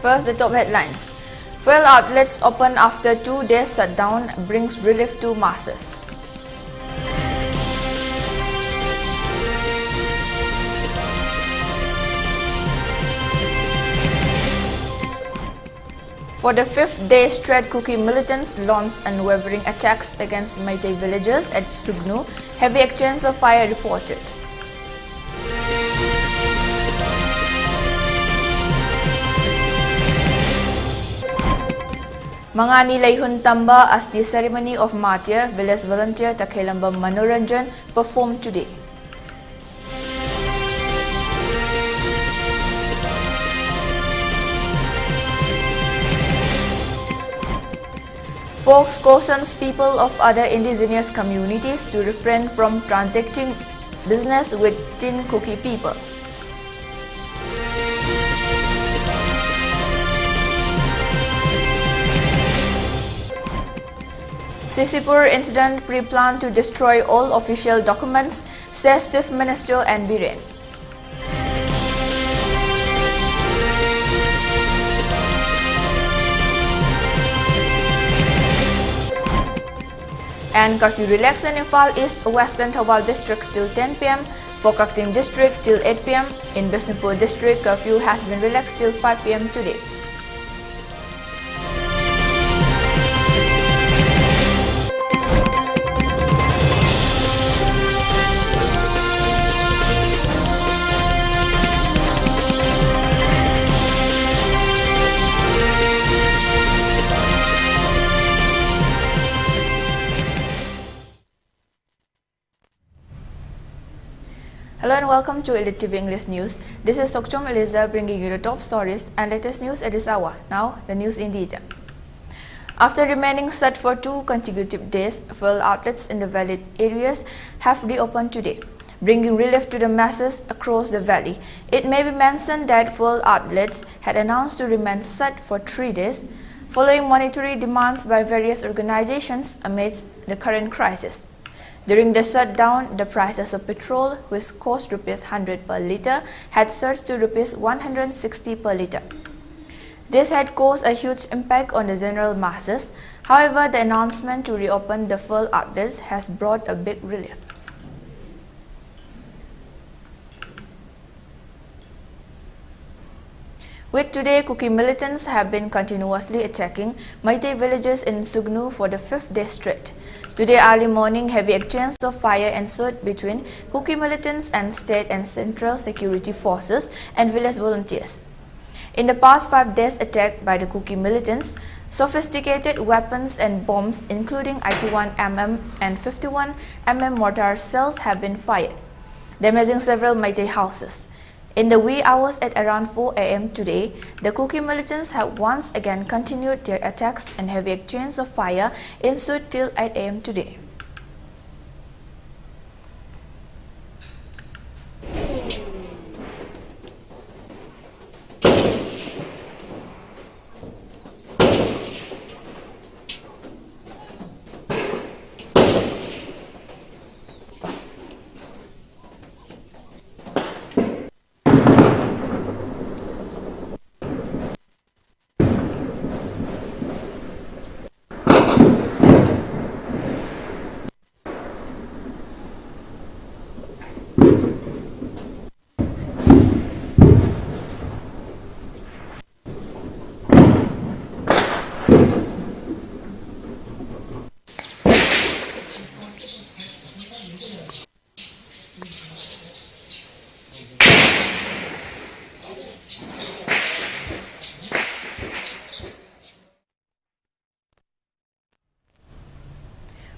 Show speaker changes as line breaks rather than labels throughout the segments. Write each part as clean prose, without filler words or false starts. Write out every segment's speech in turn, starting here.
First, the top headlines. Fuel outlets open after 2 days shutdown brings relief to masses. For the 5th day straight, Kuki militants launched unwavering attacks against Meitei villagers at Sugnu. Heavy exchange of fire reported. Mangani Laihun Tamba as the ceremony of Martyr, village volunteer Takhelamba Manoranjan performed today. Folks cautions people of other indigenous communities to refrain from transacting business with Chin Kuki people. Sisipur incident pre-planned to destroy all official documents, says Chief Minister and Biren. And curfew relaxed in Infal East, Western Thawal districts till 10 pm, for Kakting district till 8 pm. In Bishnupur district, curfew has been relaxed till 5 pm today. Hello and welcome to ELITETV English News. This is Thokchom Aleza bringing you the top stories and latest news at this hour. Now, the news in detail. After remaining shut for 2 consecutive days, fuel outlets in the valley areas have reopened today, bringing relief to the masses across the valley. It may be mentioned that fuel outlets had announced to remain shut for 3 days, following monetary demands by various organizations amidst the current crisis. During the shutdown, the prices of petrol, which cost Rs 100 per litre, had surged to Rs 160 per litre. This had caused a huge impact on the general masses. However, the announcement to reopen the fuel outlets has brought a big relief. With today, Kuki militants have been continuously attacking Meitei villages in Sugnu for the 5th day straight. Today early morning, heavy exchange of fire ensued between Kuki militants and state and central security forces and village volunteers. In the past 5 days attack by the Kuki militants, sophisticated weapons and bombs including 81mm and 51mm mortar shells have been fired, damaging several Meitei houses. In the wee hours at around 4 am today, the Kuki militants have once again continued their attacks and heavy exchange of fire ensued till 8 am today.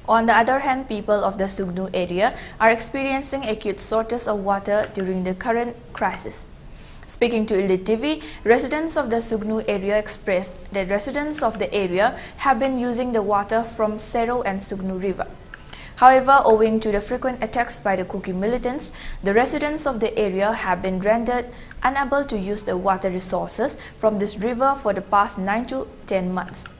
On the other hand, people of the Sugnu area are experiencing acute shortage of water during the current crisis. Speaking to ELITETV, residents of the Sugnu area expressed that residents of the area have been using the water from Sero and Sugnu River. However, owing to the frequent attacks by the Kuki militants, the residents of the area have been rendered unable to use the water resources from this river for the past 9 to 10 months.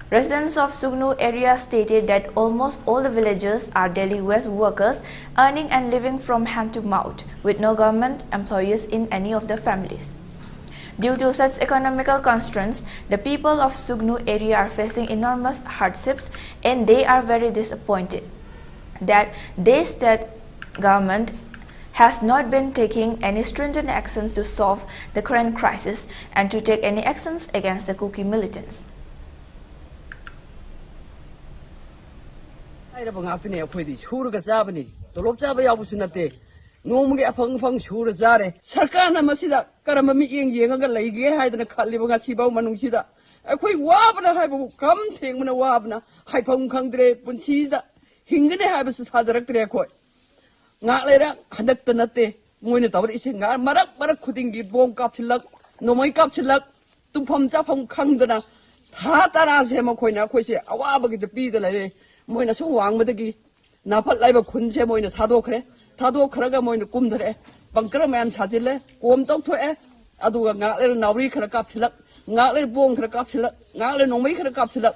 Residents of Sugnu area stated that almost all the villagers are daily wage workers earning and living from hand to mouth with no government employees in any of the families. Due to such economical constraints, the people of Sugnu area are facing enormous hardships and they are very disappointed that their state government has not been taking any stringent actions to solve the current crisis and to take any actions against the Kuki militants.
Nomuge apang pang shura zare sarkana masida karama mi yeng yenga leige haidana khaliba nga sibaw manungsida akoi wabna haibu kam thengmana wabna haipang khangdre punsida hingane haibasu thadaraktre khoi nga lera hadak tanate moine tawri ise nga marak khudingi bom kapchilak nomoi kapchilak tumpham chafam khangdana tha tara sema khoina khoise awabagi de pi de le moina so wangmadagi napat laiba khunse moina thadokre Tado Karaga moin kumdre, Bankraman Sajile, Gom Doctor, Aduga Naler Nauri Karakapsila, Naler Bong Karakapsila, Naler Nomi Karakapsila,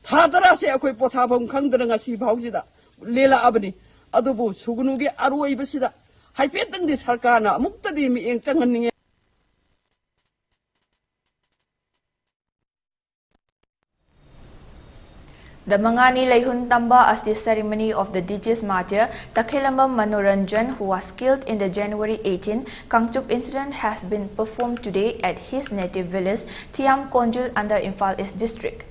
Tadara say a quick potabum Kangdanga Si Pausida, Lila Abani, Adubu, Sugunugi, Arway Besida. I fit this Harkana, Muktadimi in Tanganing.
The Mangani Laihun Tamba as the ceremony of the DJ's martyr, Takhilamba Manoranjan, who was killed in the January 18 Kangchup incident, has been performed today at his native village, Thiam Konjul, under Imphal East district.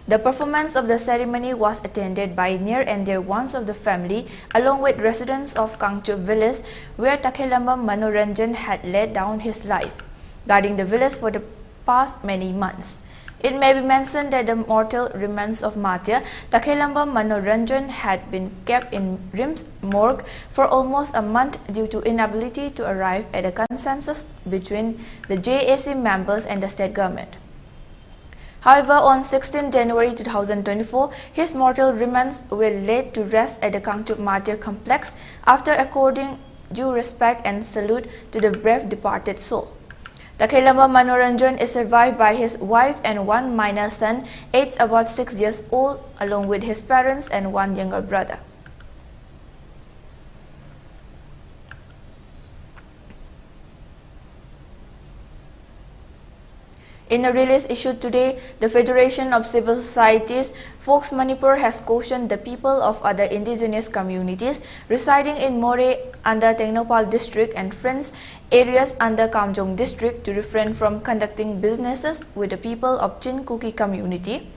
The performance of the ceremony was attended by near and dear ones of the family, along with residents of Kangchup village, where Takhilamba Manoranjan had laid down his life, guarding the village for the past many months. It may be mentioned that the mortal remains of martyr Takhilamba Manoranjan had been kept in Rim's morgue for almost a month due to inability to arrive at a consensus between the JAC members and the state government. However, on 16 January 2024, his mortal remains were laid to rest at the Kangchup Martyr Complex after according due respect and salute to the brave departed soul. Takhilamba Manoranjan is survived by his wife and one minor son, aged about 6 years old, along with his parents and one younger brother. In a release issued today, the Federation of Civil Societies, Folks Manipur, has cautioned the people of other indigenous communities residing in More under Tengnopal district and French areas under Kamjong district to refrain from conducting businesses with the people of Chin Kuki community,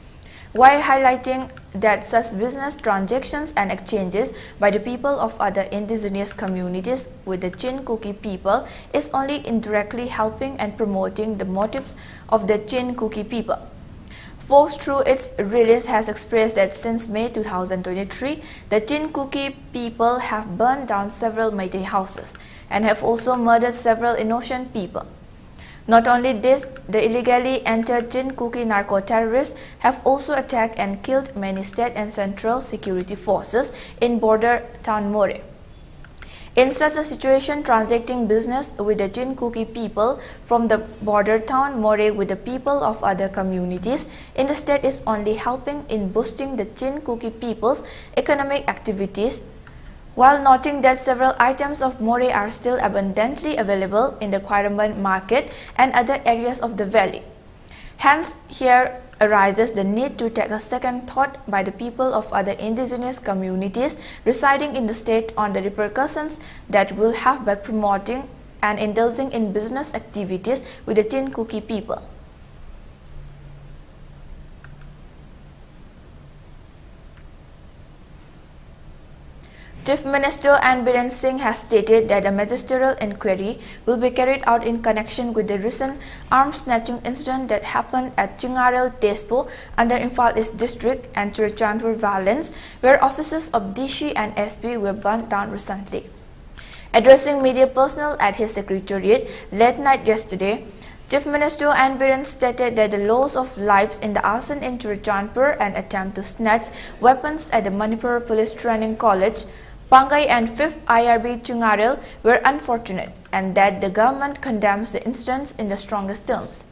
while highlighting that such business transactions and exchanges by the people of other indigenous communities with the Chin Kuki people is only indirectly helping and promoting the motives of the Chin Kuki people. Folks, through its release, has expressed that since May 2023, the Chin Kuki people have burned down several Meitei houses and have also murdered several innocent people. Not only this, the illegally entered Chin Kuki narco-terrorists have also attacked and killed many state and central security forces in border town More. In such a situation, transacting business with the Chin Kuki people from the border town More with the people of other communities in the state is only helping in boosting the Chin Kuki people's economic activities, while noting that several items of More are still abundantly available in the Kwaraman market and other areas of the valley. Hence, here arises the need to take a second thought by the people of other indigenous communities residing in the state on the repercussions that will have by promoting and indulging in business activities with the Chin Kuki people. Chief Minister Biren Singh has stated that a magisterial inquiry will be carried out in connection with the recent arms snatching incident that happened at Chingarel, Tespo under Imphal East District and Churachandpur Valence, where offices of DC and SP were burnt down recently. Addressing media personnel at his secretariat late night yesterday, Chief Minister Biren stated that the loss of lives in the arson in Churachandpur and attempt to snatch weapons at the Manipur Police Training College, Pangai and 5th IRB Chungarel were unfortunate and that the government condemns the incidents in the strongest terms.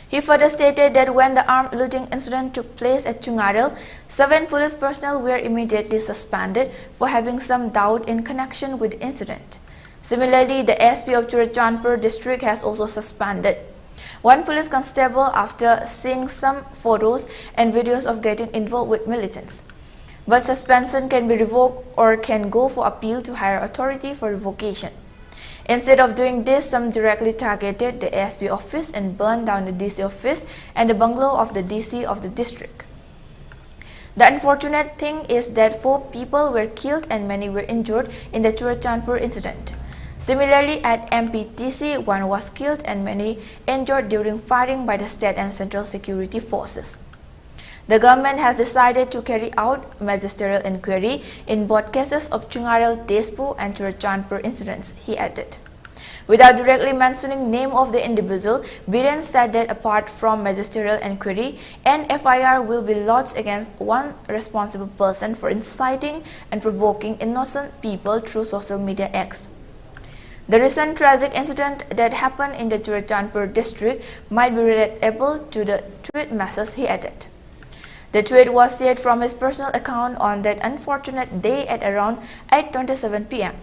He further stated that when the armed looting incident took place at Chungarel, 7 police personnel were immediately suspended for having some doubt in connection with the incident. Similarly, the SP of Churachandpur district has also suspended one police constable after seeing some photos and videos of getting involved with militants. But suspension can be revoked or can go for appeal to higher authority for revocation. Instead of doing this, some directly targeted the ASP office and burned down the DC office and the bungalow of the DC of the district. The unfortunate thing is that 4 people were killed and many were injured in the Churachandpur incident. Similarly, at MPTC, 1 was killed and many injured during firing by the state and central security forces. The government has decided to carry out magisterial inquiry in both cases of Chungarel, Tezpur and Churachandpur incidents, he added. Without directly mentioning name of the individual, Biren said that apart from magisterial inquiry, an FIR will be lodged against one responsible person for inciting and provoking innocent people through social media acts. The recent tragic incident that happened in the Churachandpur district might be relatable to the tweet message, he added. The tweet was shared from his personal account on that unfortunate day at around 8:27 p.m.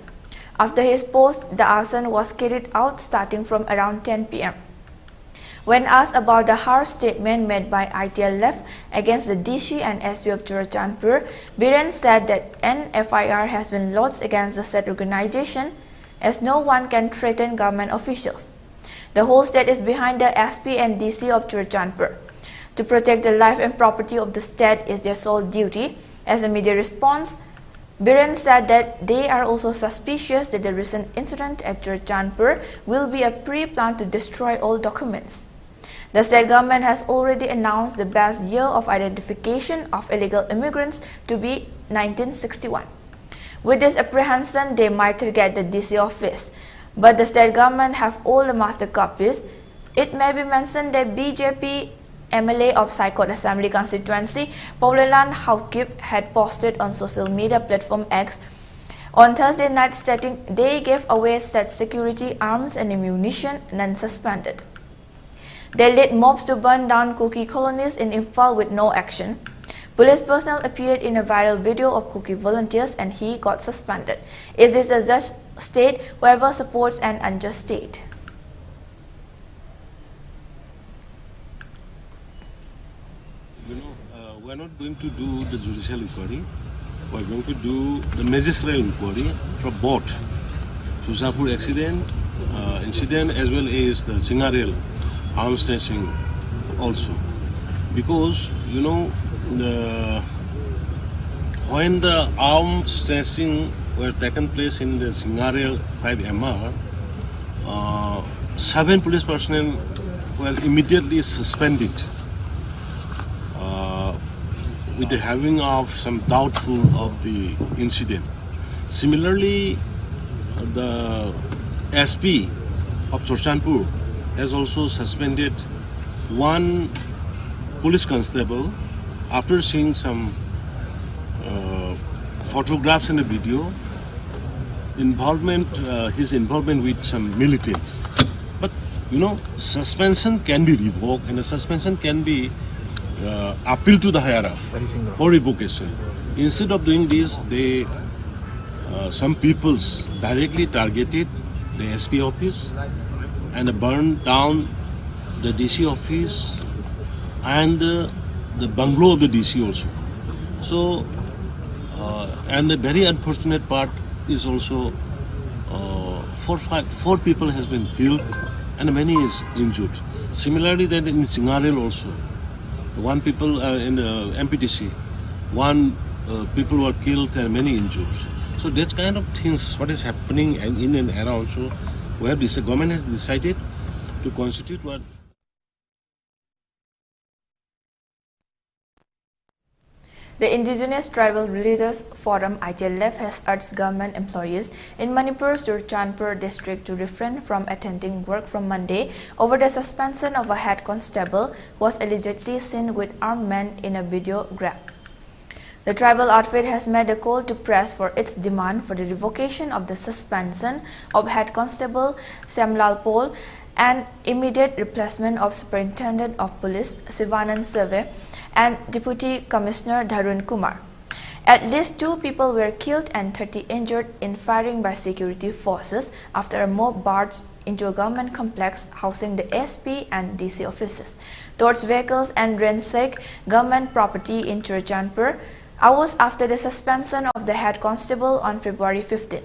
After his post, the arson was carried out starting from around 10 p.m. When asked about the harsh statement made by ITLF against the DC and SP of Churachandpur, Biren said that an FIR has been lodged against the said organization as no one can threaten government officials. The whole state is behind the SP and DC of Churachandpur. To protect the life and property of the state is their sole duty. As a media response, Biren said that they are also suspicious that the recent incident at Churachandpur will be a pre-plan to destroy all documents. The state government has already announced the best year of identification of illegal immigrants to be 1961. With this apprehension, they might target the DC office, but the state government have all the master copies. It may be mentioned that BJP MLA of Saikot Assembly constituency, Paulelan Haukip, had posted on social media platform X on Thursday night stating they gave away state security arms and ammunition non-suspended. They led mobs to burn down cookie colonies in Imphal with no action. Police personnel appeared in a viral video of cookie volunteers and he got suspended. Is this a just state? Whoever supports an unjust state.
We're not going to do the judicial inquiry. We're going to do the magisterial inquiry for both Churachandpur incident as well as the Singarel arms snatching also. Because, when the arms snatching were taken place in the Singarel 5MR, 7 police personnel were immediately suspended with the having of some doubtful of the incident. Similarly, the SP of Churachandpur has also suspended 1 police constable after seeing some photographs and a video his involvement with some militants. But suspension can be revoked and the suspension can be appeal to the higher up for revocation. Instead of doing this, some peoples directly targeted the SP office and burned down the DC office and the bungalow of the DC also. So, and the very unfortunate part is also 4 people has been killed and many is injured. Similarly, that in Singarel also. 1 people in MPTC, 1 people were killed and many injured. So that kind of things, what is happening in and around. So where the government has decided to constitute what.
The Indigenous Tribal Leaders Forum ITLF has urged government employees in Manipur's Churachandpur district to refrain from attending work from Monday over the suspension of a head constable who was allegedly seen with armed men in a video grab. The tribal outfit has made a call to press for its demand for the revocation of the suspension of head constable Samlal Pol and immediate replacement of Superintendent of Police Sivanand Seve and Deputy Commissioner Dharun Kumar. At least 2 people were killed and 30 injured in firing by security forces after a mob barged into a government complex housing the SP and DC offices, torched vehicles and ransacked government property in Churachandpur hours after the suspension of the head constable on February 15.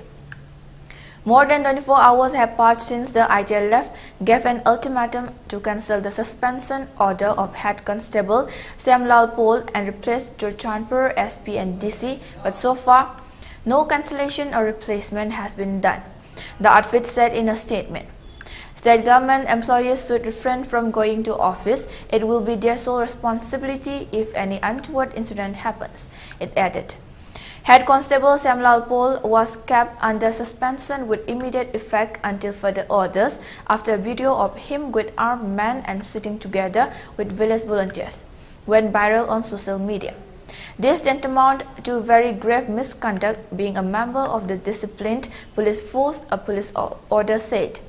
More than 24 hours have passed since the ITLF gave an ultimatum to cancel the suspension order of head constable Samlal Pol and replace Churachandpur SP and DC, but so far, no cancellation or replacement has been done, the outfit said in a statement. State government employees should refrain from going to office. It will be their sole responsibility if any untoward incident happens, it added. Head Constable Samlal Pol was kept under suspension with immediate effect until further orders after a video of him with armed men and sitting together with village volunteers went viral on social media. This tantamount to very grave misconduct, being a member of the disciplined police force, a police order said.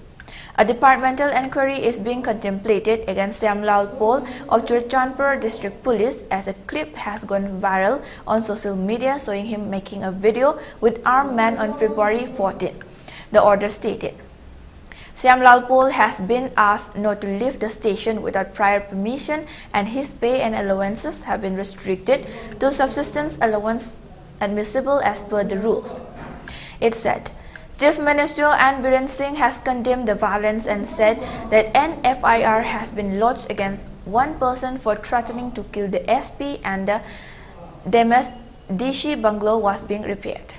A departmental inquiry is being contemplated against Samlal Pol of Churachandpur District Police as a clip has gone viral on social media showing him making a video with armed men on February 14, the order stated. Samlal Pol has been asked not to leave the station without prior permission, and his pay and allowances have been restricted to subsistence allowance admissible as per the rules. It said, Chief Minister N. Biren Singh has condemned the violence and said that an FIR has been lodged against one person for threatening to kill the SP and the damaged DC bungalow was being repaired.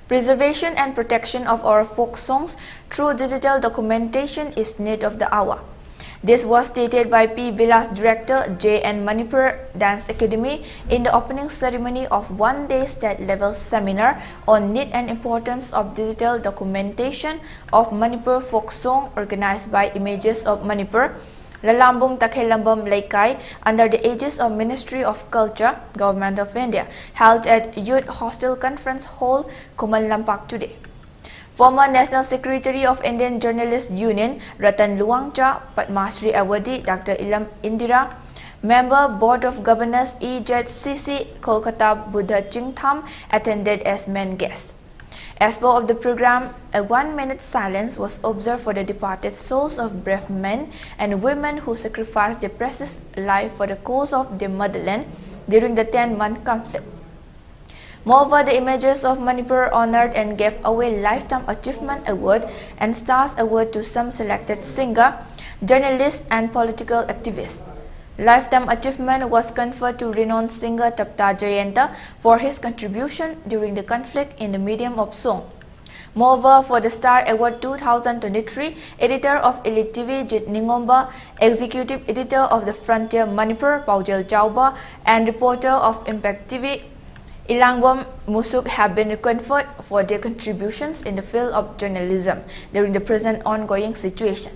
Preservation and protection of our folk songs through digital documentation is need of the hour. This was stated by P. Vilas Director J.N. Manipur Dance Academy in the opening ceremony of one-day state-level seminar on need and importance of digital documentation of Manipur folk song organized by Images of Manipur, Lalambung Takhelambam Laikai under the aegis of Ministry of Culture, Government of India, held at Youth Hostel Conference Hall, Kumal Lampak today. Former National Secretary of Indian Journalists Union Ratan Luangcha, Padma Shri Awadi Dr. Ilam Indira, Member Board of Governors EJCC Kolkata Buddha Chingtham attended as main guests. As part of the program, a 1-minute silence was observed for the departed souls of brave men and women who sacrificed their precious life for the cause of their motherland during the 10-month conflict. Moreover, the Images of Manipur honored and gave away Lifetime Achievement Award and Stars Award to some selected singer, journalists and political activists. Lifetime Achievement was conferred to renowned singer Tapta Jayanta for his contribution during the conflict in the medium of song. Moreover, for the Star Award 2023, editor of ELITETV Jit Ningomba, executive editor of the Frontier Manipur Paujel Chauba, and reporter of Impact TV Ilangwam Musuk have been conferred for their contributions in the field of journalism during the present ongoing situation.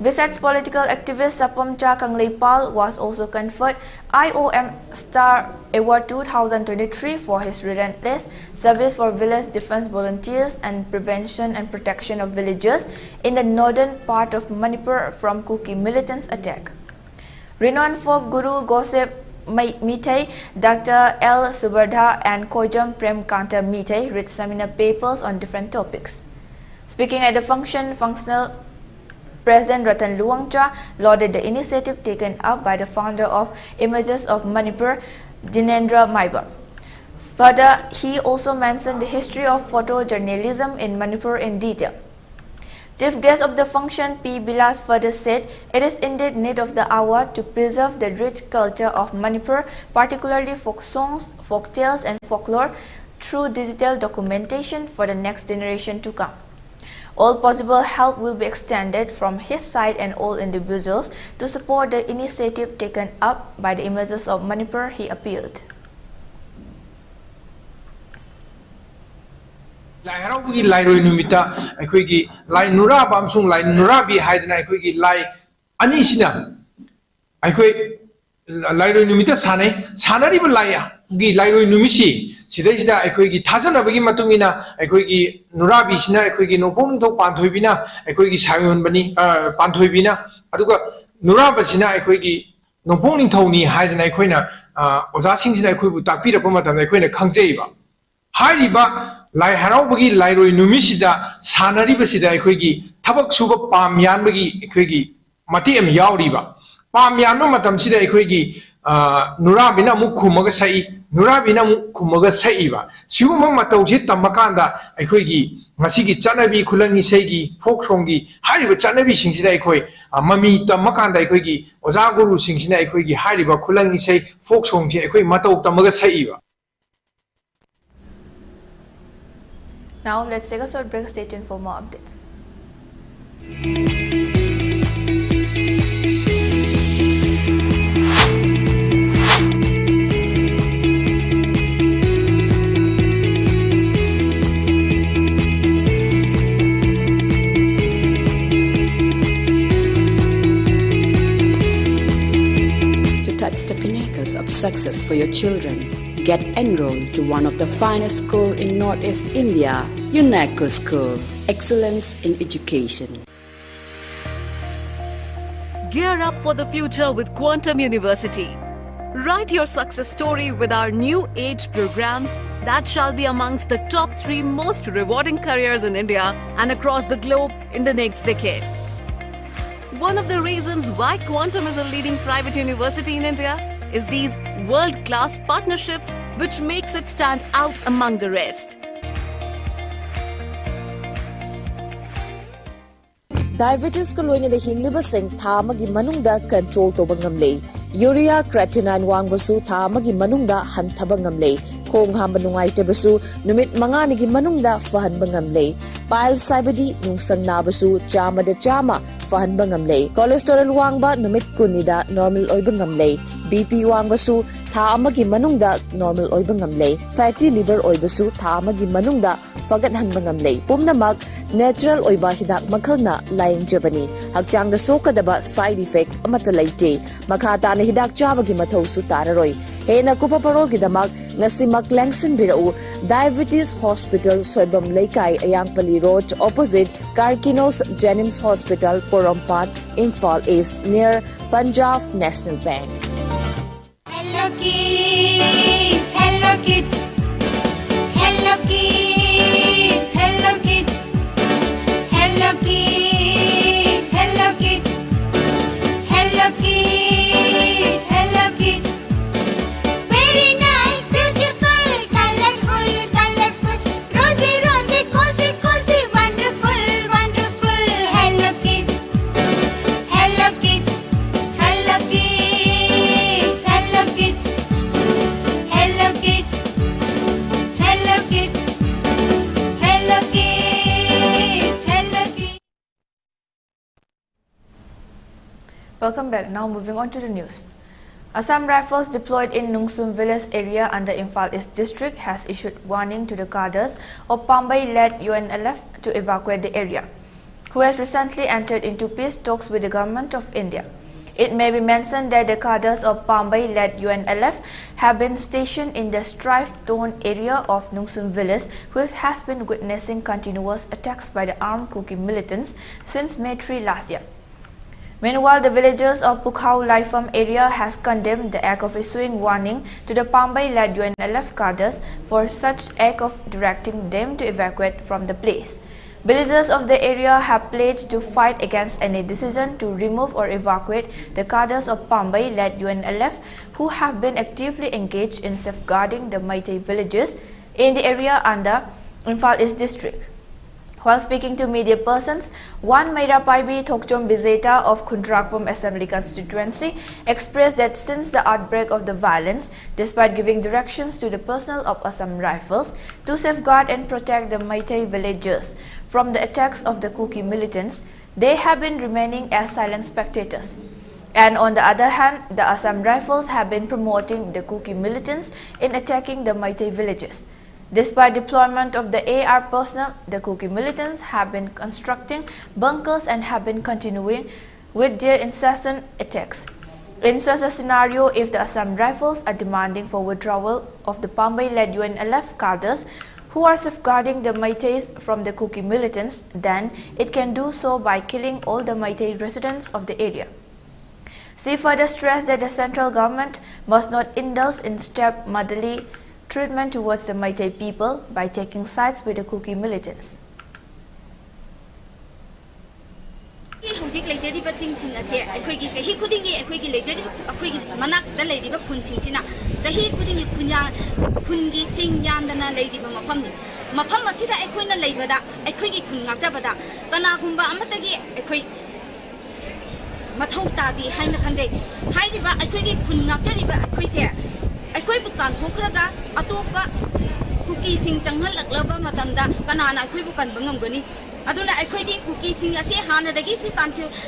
Besides political activist Sapamcha Kangleipal was also conferred IOM Star Award 2023 for his relentless service for village defense volunteers and prevention and protection of villagers in the northern part of Manipur from Kuki militants' attack. Renowned folk guru Gosep Mitei, Dr. L. Subardha and Kojam Premkanta Mitei read seminar papers on different topics. Speaking at the functional President Ratan Luangcha lauded the initiative taken up by the founder of Images of Manipur, Dinendra Maiba. Further, he also mentioned the history of photojournalism in Manipur in detail. Chief guest of the function, P. Bilas, further said, it is indeed need of the hour to preserve the rich culture of Manipur, particularly folk songs, folk tales and folklore, through digital documentation for the next generation to come. All possible help will be extended from his side and all individuals to support the initiative taken up by the Images of Manipur, he appealed.
Lai haraugi lai roi numita aikoigi lai nura bamsung lai nura bi haidana aikoigi lai ani sina aikoi lai roi numita sanari ba lai gi lai roi numisi sidaisida aikoigi thajana bagi matungina aikoigi nura bi sina aikoigi nopong thok panthoibina aikoigi sayon bani panthoibina aduga Nurabasina Equigi, no boning Tony, hide an Equina, Ozasing Equibu Tapira Pomata, Equina Kangteva. Hariba, Lai Harabagi, Lairo Numisida, Sanaribasida Equigi, Tabak Suba Pam Yanbagi Equigi, Matiam Yauriba. Pam Yano Matam Sida Equigi, Nurabina Mukumagasai, Nurabina Kumagasaiva. Suma Matauji Tamakanda, Equigi, Masigi Chanabi, Kulangi Segi, Folksongi, Hariba Chanabi Singsida Equi, Mami Tamakanda Equigi, Ozaguru Singsina Equigi, Hariba Kulangi Say, Folksongi, Equi Mato Tamagasaiva.
Now let's take a short break. Stay tuned for more updates.
To touch the pinnacles of success for your children, get enrolled to one of the finest schools in Northeast India, UNESCO School. Excellence in education.
Gear up for the future with Quantum University. Write your success story with our new age programs that shall be amongst the top 3 most rewarding careers in India and across the globe in the next decade. One of the reasons why Quantum is a leading private university in India is these world-class partnerships which makes it stand out among the rest.
Diabetes ko loina de hingliba sing tha magi manungda control to bangamle. Urea creatinine wangbasu tha magi manungda hanthaba ngamle. Khong hamba nungai tebasu numit mangani gi manungda fahan bangamle. Pile saibadi nungsang nabasu chama de chama fahan bangamle. Cholesterol wangba numit kunida normal oy bangamle. BP wangbasu tha amagi manungda normal oy bangamle. Fatty liver oy basu tha amagi manungda fagat han bangamle. Pumnamak natural oiba hidak makhalna layang jabani hakchang da sokadaba side effect amata laite makhata na hidak chabagi mathau su tararoi hena kupa parol gidamak ngasimak langsin birau diabetes hospital soibam leikai ayangpali road opposite Karkinos Jenims Hospital Porompat Imphal East near Punjab National Bank.
Hello kids, hello kids, hello kids, hello kids. Hello kids, hello kids, hello kids, hello kids. Very nice, beautiful, colorful, colorful, rosy, rosy, cozy, cozy, wonderful, wonderful. Hello kids, hello kids, hello kids, hello kids, hello kids, hello kids, hello kids.
Welcome back. Now moving on to the news. Assam Rifles deployed in Nungsum village area under Imphal East district has issued warning to the cadres of Pambai-led UNLF to evacuate the area, who has recently entered into peace talks with the government of India. It may be mentioned that the cadres of Pambai-led UNLF have been stationed in the strife-torn area of Nungsum village, which has been witnessing continuous attacks by the armed Kuki militants since May 3 last year. Meanwhile, the villagers of Pukhau Laifam area has condemned the act of issuing warning to the Pambai-led UNLF cadres for such act of directing them to evacuate from the place. Villagers of the area have pledged to fight against any decision to remove or evacuate the cadres of Pambai-led UNLF who have been actively engaged in safeguarding the Meitei villages in the area under Imphal East district. While speaking to media persons, one Meirapaibi Thokchom Bizeta of Khundrakpum Assembly constituency expressed that since the outbreak of the violence, despite giving directions to the personnel of Assam Rifles to safeguard and protect the Meitei villagers from the attacks of the Kuki militants, they have been remaining as silent spectators. And on the other hand, the Assam Rifles have been promoting the Kuki militants in attacking the Meitei villages. Despite deployment of the AR personnel, the Kuki militants have been constructing bunkers and have been continuing with their incessant attacks. In such a scenario, if the Assam Rifles are demanding for withdrawal of the Pambai-led UNLF cadres who are safeguarding the Meiteis from the Kuki militants, then it can do so by killing all the Meitei residents of the area. She further stressed that the central government must not indulge in stepmotherly treatment towards the Meitei people by taking sides with the Kuki militants.
Hojik leijariba chingching ase akhoi chahi khudingi akhoi gi leijariba akhoi gi manak sida leiriba khunching sina chahi khudingi khungi sing yandana leiriba mafam asida akhoi na leibada akhoi gi khun ngakjabada kana gumba amatagi akhoi mathau tadi haina khanjai hairiba akhoi gi khun ngakjariba akhoi se akhoi bukan thokraga atopa kuki sing changhal laklaba matamda kana na akhoi bukan bangam gani aduna akhoi di kuki sing ase hana dagi si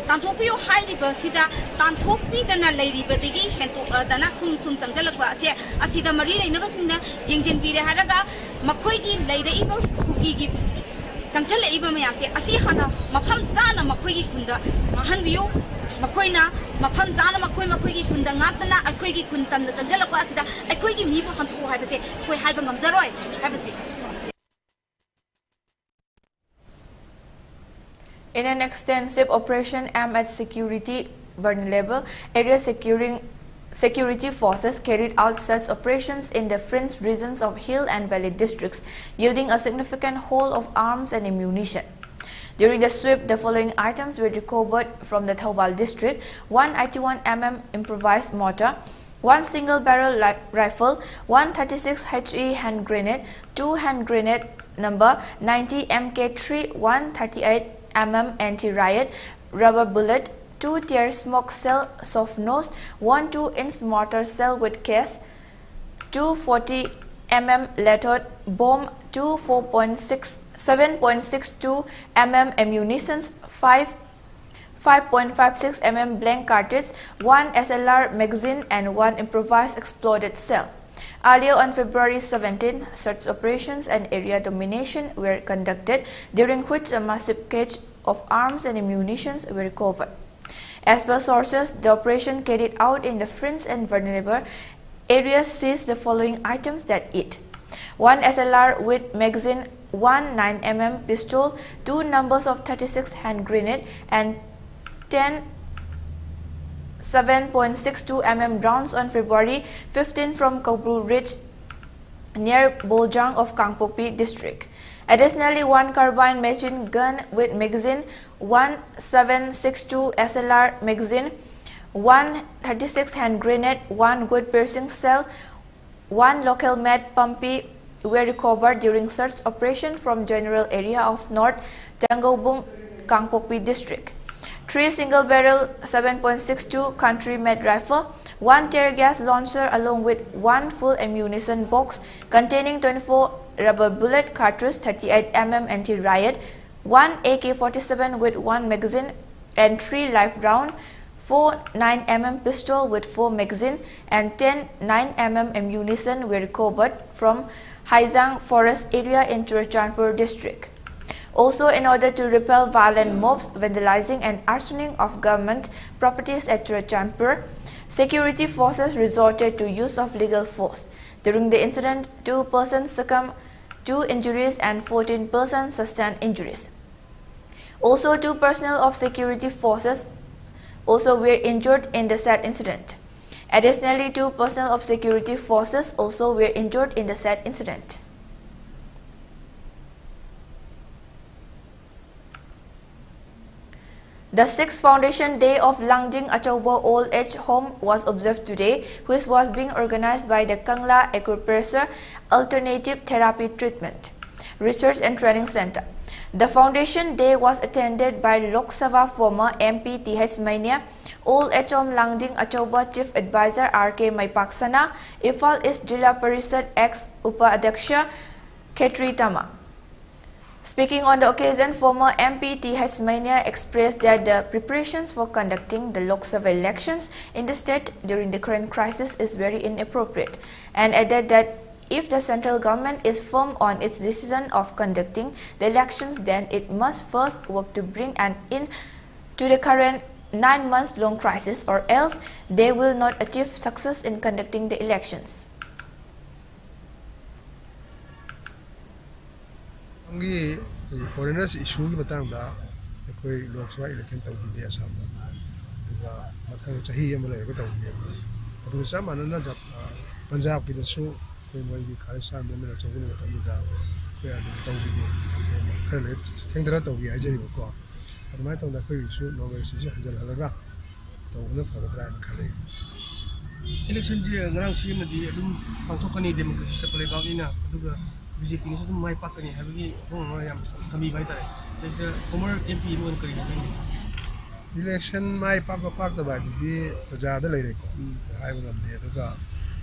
tanthopio hairiba sida tanthopi dana leiriba dagi hento dana sum changjalakwa ase asida mari leina singna yengjen pire haraga makhoi gi leiraiba kuki gi changjalaiba mayam se asi hana mafam zana makhoi gi khunda hanbiyo makoina mafam zana makhoi gi khunda ngakna akhoi gi khuntam da changjalakwa asida akhoi gi mibu hantu haibase khoi haiba ngamjaroi haibase.
In an extensive operation aimed at security vulnerable areas, security forces carried out such operations in the fringe regions of hill and valley districts, yielding a significant haul of arms and ammunition. During the sweep, the following items were recovered from the Thoubal district: 1 81mm improvised mortar, 1 single-barrel rifle, 1 36 HE hand grenade, 2 hand grenade number 90 MK3, 1 38mm anti-riot rubber bullet, 2 tear smoke cell soft nose, 1 2-inch mortar cell with case, 2 40mm lead bomb, 2 7.62 mm ammunitions, 5 5.56 mm blank cartridge, 1 SLR magazine and 1 improvised exploded cell. Earlier on February 17, search operations and area domination were conducted, during which a massive cache of arms and ammunition were recovered. As per sources, the operation carried out in the fringe and vulnerable areas seized the following items that it: 1 SLR with magazine, 1 9mm pistol, 2 numbers of 36 hand grenade and 10 7.62 mm rounds on February 15 from Kabru Ridge near Boljang of Kangpopi district. Additionally, 1 carbine machine gun with magazine, 1 7.62 SLR magazine, 1 36 hand grenade, 1 good piercing shell, 1 local made pumpy were recovered during search operation from general area of North Jangobung, Kangpopi district. 3 single-barrel 7.62 country-made rifle, 1 tear gas launcher along with 1 full ammunition box containing 24 rubber bullet cartridge, 38 mm anti-riot, 1 AK-47 with 1 magazine and 3 live round, 4 9mm pistol with 4 magazine and 10 9mm ammunition were recovered from Haizang forest area in Churachandpur district. Also, in order to repel violent mobs vandalizing and arsoning of government properties at Churachandpur, security forces resorted to use of legal force. During the incident, 2 persons succumbed to injuries and 14 persons sustained injuries. Also, 2 personnel of security forces also were injured in the said incident. Additionally, 2 personnel of security forces also were injured in the said incident. The 6th Foundation Day of Langjing Achauba Old Age Home was observed today, which was being organized by the Kangla Acupressure Alternative Therapy Treatment Research and Training Center. The Foundation Day was attended by Lok Sabha former MP TH Mania, Old Age Home Langjing Achauba Chief Advisor RK Maipaksana, Ifal East Jilla Parishad ex Upadhyaksha Khetri Tama. Speaking on the occasion, former MP TH Mania expressed that the preparations for conducting the Lok Sabha elections in the state during the current crisis is very inappropriate, and added that if the central government is firm on its decision of conducting the elections, then it must first work to bring an end to the current 9 months long crisis, or else they will not achieve success in conducting the elections.
Foreigners issue की बताऊँ दा कोई Lok Sabha election तब की दिया सामने mathang chahi am le ko taw ye adu sa manana jat Punjab ki dasu ko moi ki khalistan me me chawu ne tamu da ko adu taw bi de khale thengdara taw ye ajari ko adu mai taw da ko su no ga si hanjal halaga taw ne fa da dran khale election ji ngarang si ma di adum pangthokani democracy sa pale bagina aduga BJP ni su mai pakani habagi thong yam kami bai tare sai former MP mon kari election mai pak da ba di praja da lai ko hai ba ngam de aduga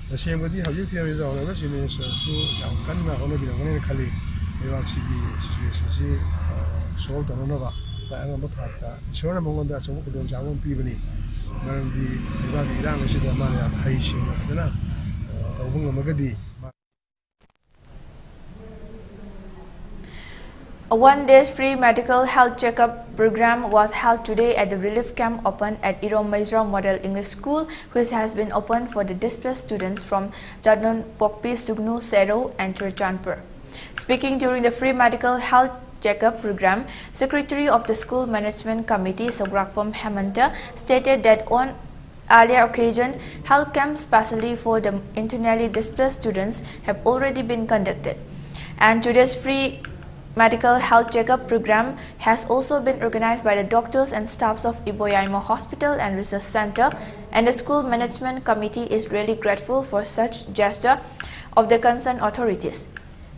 the same gadi habi pia ri da na si ne su yang kan na hono bi ngane khali e wa si bi situation si solve da no ba ba ngam ba ta so na mong da so ko don ja won pi bani maram di ba di rang si da ma ya hai si da na taw bung ngam gadi.
A one-day free medical health checkup program was held today at the relief camp opened at Irom Maizra Model English School, which has been opened for the displaced students from Jadnon, Pokpi, Sugnu, Sero, and Churchanpur. Speaking during the free medical health checkup program, Secretary of the School Management Committee, Sograkpom Hemanta, stated that on earlier occasion, health camps specially for the internally displaced students have already been conducted. And today's free medical health checkup program has also been organized by the doctors and staffs of Iboyaimo Hospital and Research Center, and the School Management Committee is really grateful for such gesture of the concerned authorities.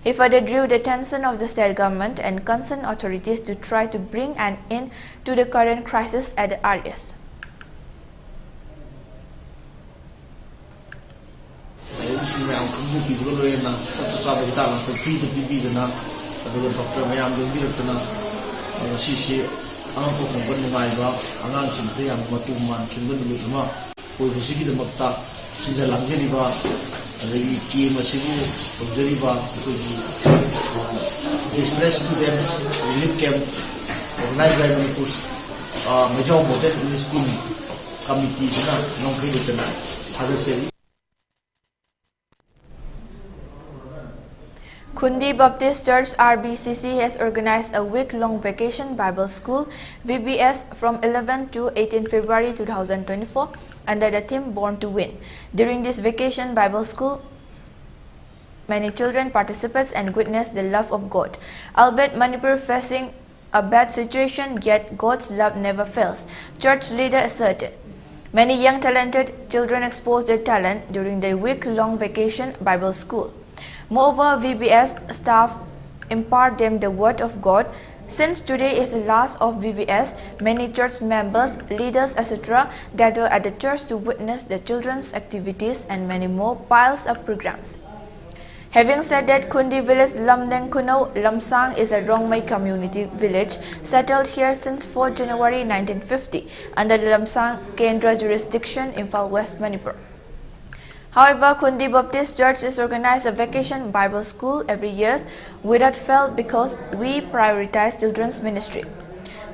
He further drew the attention of the state government and concerned authorities to try to bring an end to the current crisis at the earliest.
aduga doctor mayam dungi ratna sisi ang ko kung ban ngai ba angang sin te yang matu man kinban lu ma ko sigi de makta sinja langjeri ba adagi ki masibu ojeri ba ko ji distress students relief camp organized by Manipur major model English school committee sina nongkai ditana hadase.
Kundi Baptist Church RBCC has organized a week-long vacation Bible school VBS from 11 to 18 February 2024 under the theme Born to Win. During this vacation Bible school, many children participated and witnessed the love of God. Albeit Manipur facing a bad situation, yet God's love never fails, church leader asserted. Many young talented children exposed their talent during the week-long vacation Bible school. Moreover, VBS staff impart them the word of God. Since today is the last of VBS, many church members, leaders, etc. gather at the church to witness the children's activities and many more piles of programs. Having said that, Kundi village Lamdeng Kuno Lamsang is a Rongmei community village settled here since 4 January 1950 under the Lamsang Kendra jurisdiction in Imphal West, Manipur. However, Kundi Baptist Church is organized a vacation Bible school every year without fail because we prioritize children's ministry.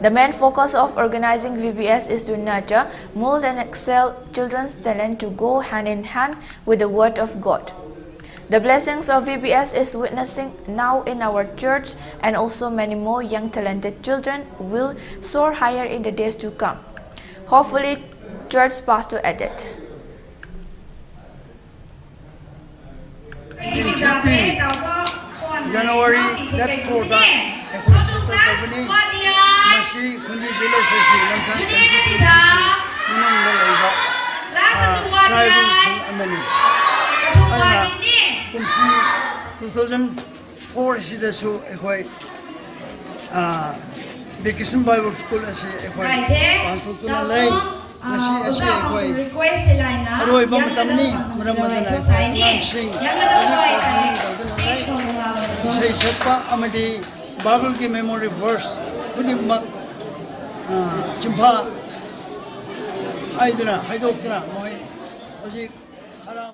The main focus of organizing VBS is to nurture, mold and excel children's talent to go hand in hand with the Word of God. The blessings of VBS is witnessing now in our church, and also many more young talented children will soar higher in the days to come. Hopefully, church pastor added.
1950 January that 4 da ekoi settle company masi Kundi village si Lamsang constituency minang na laiba tribal amani ana kunsi 2004 si dasu ekoi vacation Bible school asi ekoi pangtutuna lai masi asi ekoi aroi bamatamni maramadana langsing isai sappa amadi Bible ki memory verse kunimmak chimpa aidana haidokna moi aji haram.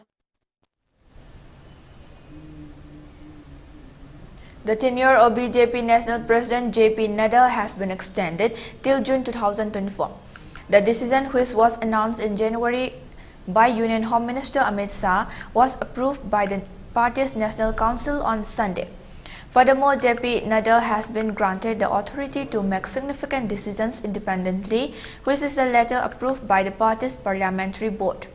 The tenure of BJP National President JP Nadal has been extended till June 2024. The decision, which was announced in January by Union Home Minister Amit Shah, was approved by the party's National Council on Sunday. Furthermore, JP Nadal has been granted the authority to make significant decisions independently, which is the latter approved by the party's parliamentary board.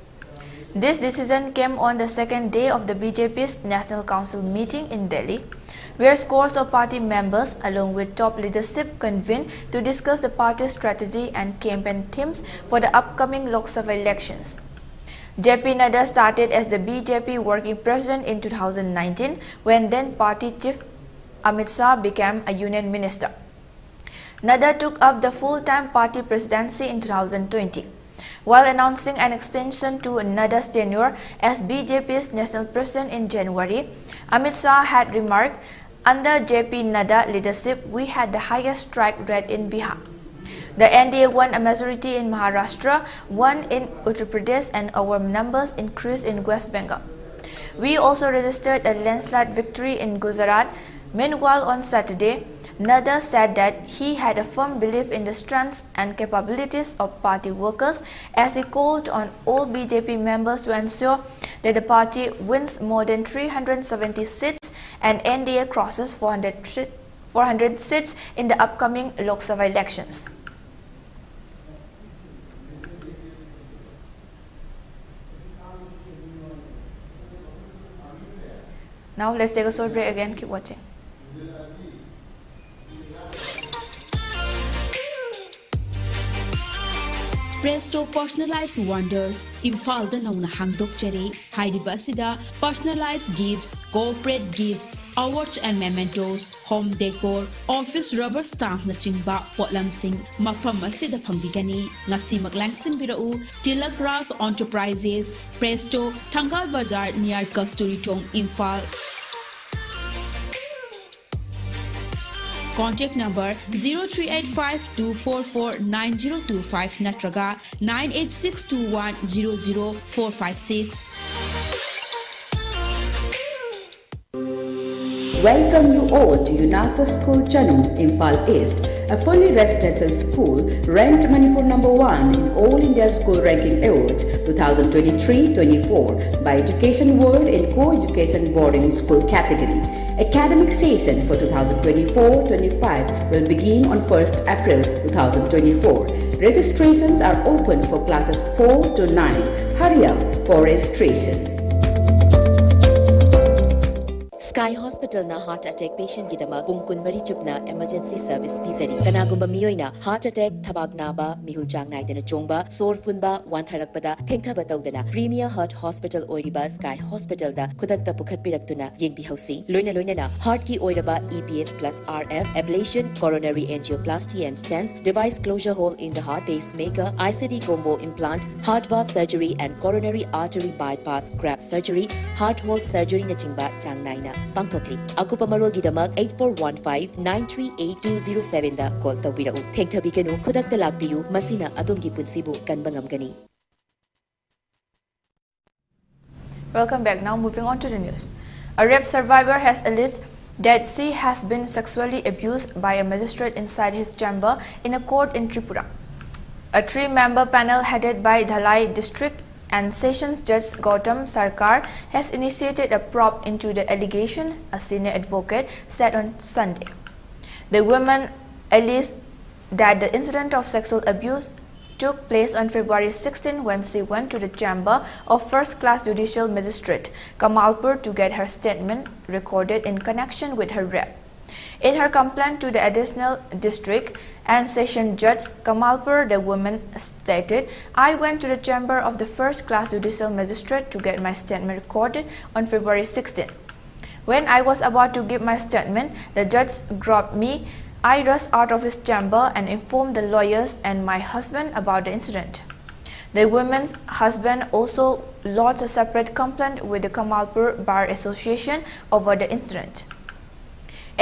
This decision came on the second day of the BJP's National Council meeting in Delhi, where scores of party members along with top leadership convened to discuss the party's strategy and campaign themes for the upcoming Lok Sabha elections. JP Nadal started as the BJP working president in 2019 when then party chief Amit Shah became a union minister. Nadal took up the full-time party presidency in 2020. While announcing an extension to Nadal's tenure as BJP's national president in January, Amit Shah had remarked, "Under JP Nadal leadership, we had the highest strike rate in Bihar. The NDA won a majority in Maharashtra, one in Uttar Pradesh, and our numbers increased in West Bengal. We also registered a landslide victory in Gujarat." Meanwhile, on Saturday, Nadal said that he had a firm belief in the strengths and capabilities of party workers as he called on all BJP members to ensure that the party wins more than 370 seats and NDA crosses 400 seats in the upcoming Lok Sabha elections. Now let's take a short break again. Keep watching.
Presto Personalized Wonders, Imphal Nauna Hangdokchari, Haidiba Asida, personalized gifts, corporate gifts, awards and mementos, home decor, office rubber stamp Nachingba, Potlam Singh, Mafam Asida Pambigani, Ngasi Maglangsin Birau, Tilak Ras Enterprises, Presto, Tangal Bazar near Kasturi Tong, Imphal. Contact number 0385-244-9025 Natraga 98621-00456.
Welcome you all to UNACO School Chanum, Imphal East, a fully residential school ranked Manipur #1 in All India School Ranking Awards 2023-24 by Education World in Co-Education Boarding School category. Academic session for 2024-25 will begin on 1st April 2024. Registrations are open for classes 4 to 9. Hurry up for registration.
Sky Hospital na heart attack patient gidama pungkun mari chupna emergency service pizari kanagumba miyoina heart attack thabak naba mihul chang naidana chongba sor funba wantharakpada thengthaba tawdana Premier Heart Hospital oiriba Sky Hospital da khudakta pukhat piraktuna yengbi hausi loina na heart ki oiraba EPS plus RF ablation coronary angioplasty and stents device closure hole in the heart pacemaker ICD combo implant heart valve surgery and coronary artery bypass graft surgery heart hole surgery na chingba chang naina Pangtokli. Akupa Marol Gidamak 8415-938207 da call tawirau. Thengthabikanu khudak talakpiyu masina adongi punsibu kanbangam gani.
Welcome back. Now moving on to the news. A rape survivor has alleged that she has been sexually abused by a magistrate inside his chamber in a court in Tripura. A 3-member panel headed by Dhalai District and Sessions Judge Gautam Sarkar has initiated a probe into the allegation, a senior advocate said on Sunday. The woman alleged that the incident of sexual abuse took place on February 16 when she went to the chamber of first-class judicial magistrate Kamalpur to get her statement recorded in connection with her rape. In her complaint to the additional district and session judge Kamalpur, the woman stated, "I went to the chamber of the first-class judicial magistrate to get my statement recorded on February 16. When I was about to give my statement, the judge grabbed me. I rushed out of his chamber and informed the lawyers and my husband about the incident." The woman's husband also lodged a separate complaint with the Kamalpur Bar Association over the incident.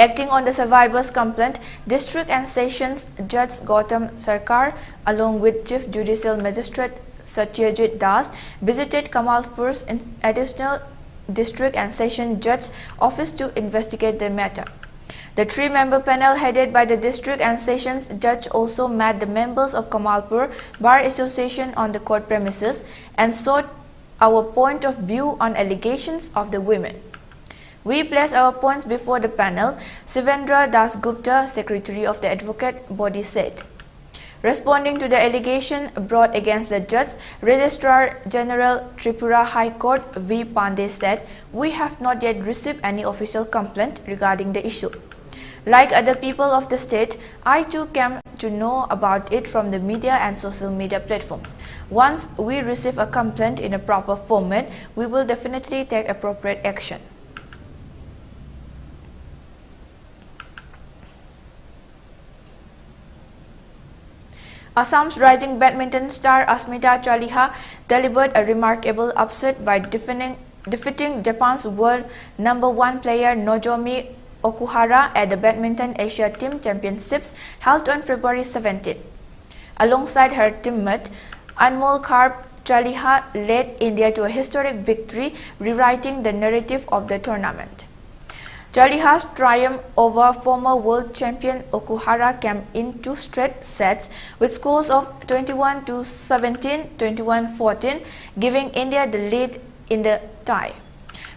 Acting on the survivor's complaint, District and Sessions Judge Gautam Sarkar, along with Chief Judicial Magistrate Satyajit Das, visited Kamalpur's additional District and Session Judge's office to investigate the matter. The 3-member panel headed by the District and Sessions Judge also met the members of Kamalpur Bar Association on the court premises and sought our point of view on allegations of the women. We place our points before the panel, Sivendra Das Gupta, Secretary of the Advocate Body said. Responding to the allegation brought against the judge, Registrar General Tripura High Court V. Pandey said, "We have not yet received any official complaint regarding the issue. Like other people of the state, I too came to know about it from the media and social media platforms. Once we receive a complaint in a proper format, we will definitely take appropriate action." Assam's rising badminton star Asmita Chaliha delivered a remarkable upset by defeating Japan's world #1 player Nozomi Okuhara at the Badminton Asia Team Championships held on February 17. Alongside her teammate Anmol Karp, Chaliha led India to a historic victory, rewriting the narrative of the tournament. Chaliha's triumph over former world champion Okuhara came in 2 straight sets with scores of 21-17, 21-14, giving India the lead in the tie.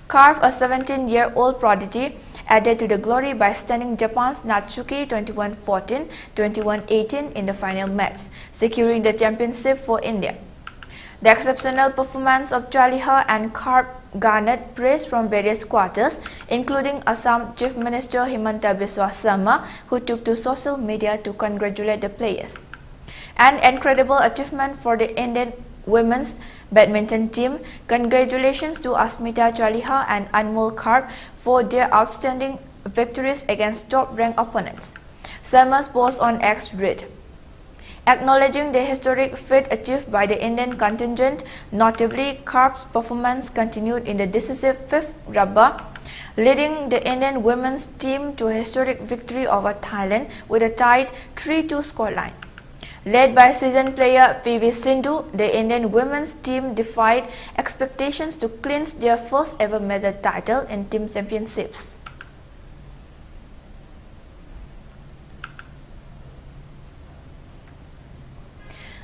Karp, a 17-year-old prodigy, added to the glory by stunning Japan's Natsuki 21-14, 21-18 in the final match, securing the championship for India. The exceptional performance of Chaliha and Karp garnered praise from various quarters, including Assam Chief Minister Himanta Biswa Sarma, who took to social media to congratulate the players. An incredible achievement for the Indian women's badminton team. Congratulations to Asmita Chaliha and Anmol Karp for their outstanding victories against top-ranked opponents. Sarma's post on X read, acknowledging the historic feat achieved by the Indian contingent, notably Karp's performance continued in the decisive 5th rubber, leading the Indian women's team to a historic victory over Thailand with a tied 3-2 scoreline. Led by seasoned player PV Sindhu, the Indian women's team defied expectations to clinch their first ever major title in team championships.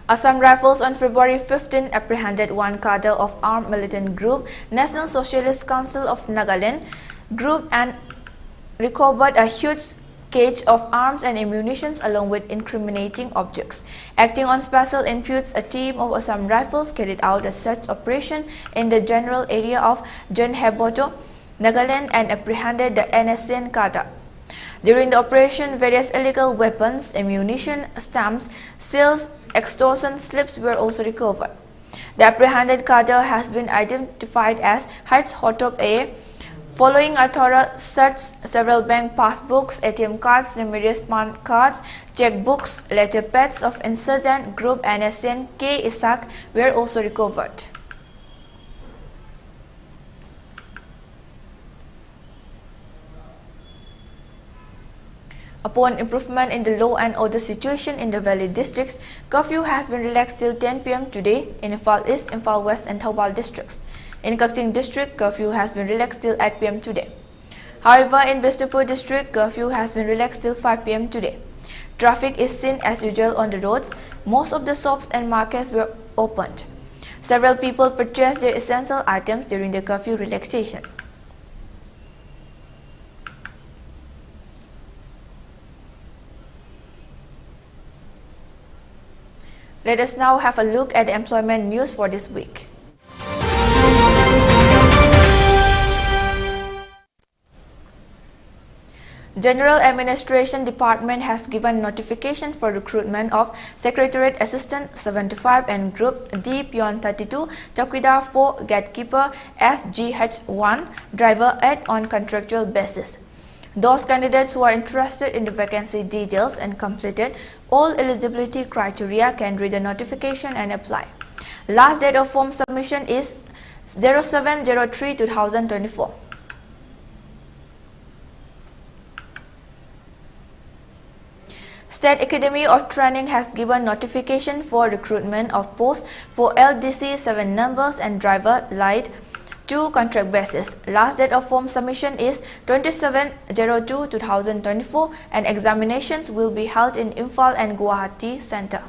Assam Rifles on February 15 apprehended one cadre of armed militant group National Socialist Council of Nagaland group and recovered a huge cache of arms and ammunition along with incriminating objects. Acting on special imputes, a team of Assam Rifles carried out a search operation in the general area of Jonheboto, Nagaland, and apprehended the NSN cadre. During the operation, various illegal weapons, ammunition, stamps, seals, extortion slips were also recovered. The apprehended cadre has been identified as Haj Hotop A. Following a thorough search, several bank passbooks, ATM cards, numerous PAN cards, checkbooks, letter pads of insurgent group NSN K. Isak were also recovered. Upon improvement in the law and order situation in the valley districts, curfew has been relaxed till 10 p.m. today in Imphal East, Imphal West and Thoubal districts. In Kakching district, curfew has been relaxed till 8 p.m. today. However, in Bishnupur district, curfew has been relaxed till 5 p.m. today. Traffic is seen as usual on the roads. Most of the shops and markets were opened. Several people purchased their essential items during the curfew relaxation. Let us now have a look at the employment news for this week. General Administration Department has given notification for recruitment of Secretariat Assistant 75 and Group D Peon 32, Chowkidar 4, Gatekeeper SGH1, Driver 8 on contractual basis. Those candidates who are interested in the vacancy details and completed all eligibility criteria can read the notification and apply. Last date of form submission is 07/03/2024. State Academy of Training has given notification for recruitment of posts for LDC 7 numbers and driver light 2 contract basis. Last date of form submission is 27/02/2024 and examinations will be held in Imphal and Guwahati Center.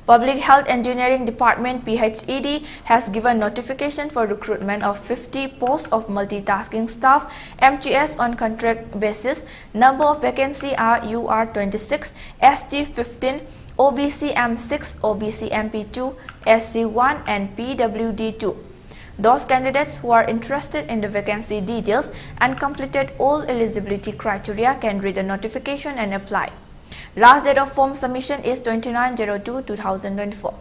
Public Health Engineering Department (PHED) has given notification for recruitment of 50 posts of multitasking staff (MTS) on contract basis. Number of vacancies are UR 26, ST 15, OBC M6, OBC MP2, SC1 and PWD2. Those candidates who are interested in the vacancy details and completed all eligibility criteria can read the notification and apply. Last date of form submission is 29/02/2024.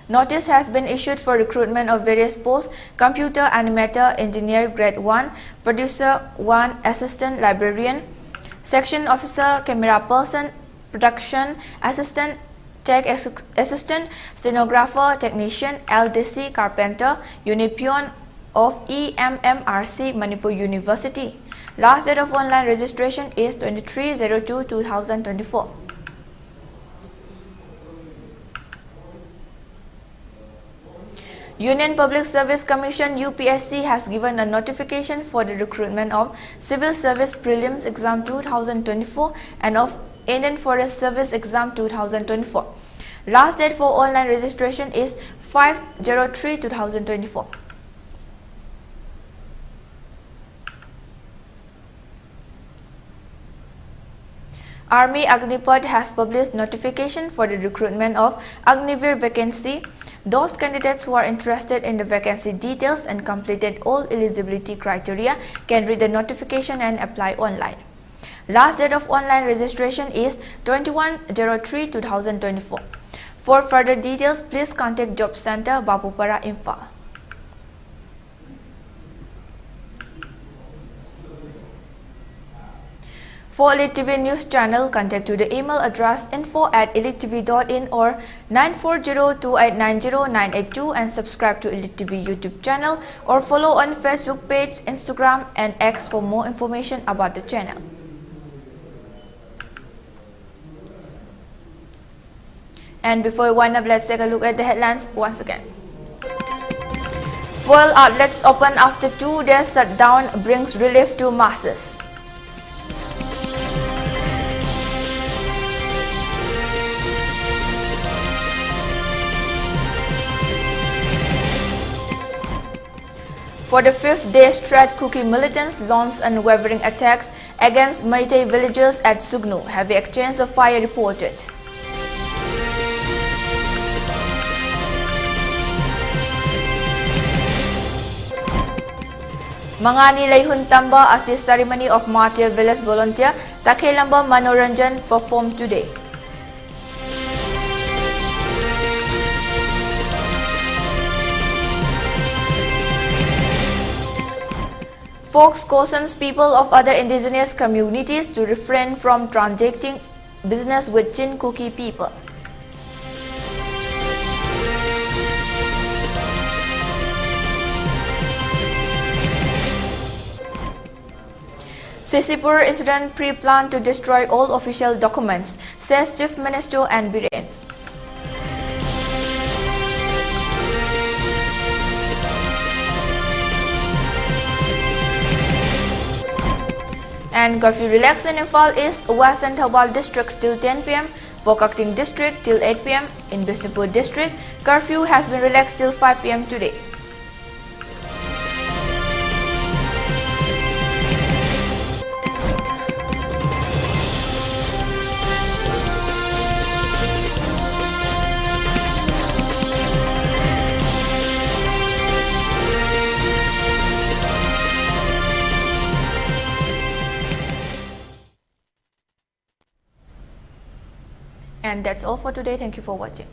Notice has been issued for recruitment of various posts: computer animator, engineer grade 1, producer 1, assistant librarian, section officer, camera person, production assistant, tech assistant, stenographer, technician, LDC, carpenter, unit peon of EMMRC, Manipur University. Last date of online registration is 23/02/2024. Union Public Service Commission (UPSC) has given a notification for the recruitment of Civil Service Prelims Exam 2024 and of Indian Forest Service Exam 2024. Last date for online registration is 5/03/2024. Army Agnipat has published notification for the recruitment of Agnivir vacancy. Those candidates who are interested in the vacancy details and completed all eligibility criteria can read the notification and apply online. Last date of online registration is 21/03/2024. For further details, please contact Job Center, Bapupara, Imphal. For ELITETV News Channel, contact to the email address info@elitetv.in or 9402890982 and subscribe to ELITETV YouTube channel or follow on Facebook page, Instagram and X for more information about the channel. And before we wind up, let's take a look at the headlines once again. Fuel outlets open after 2 days shutdown brings relief to masses. For the 5th day straight, Kuki militants launched unwavering attacks against Meitei villagers at Sugnu. Heavy exchange of fire reported. Mangani Leihun Tamba as the ceremony of Martyr Village volunteer Takhelamba Manoranjan performed today. Fox cautions people of other indigenous communities to refrain from transacting business with Chin Kuki people. Sisipur incident pre-planned to destroy all official documents, says Chief Minister and Biren. And curfew relaxed in Imphal East, West and Thobal districts till 10 p.m. For Kakting district till 8 p.m. In Bishnupur district, curfew has been relaxed till 5 p.m. today. And that's all for today. Thank you for watching.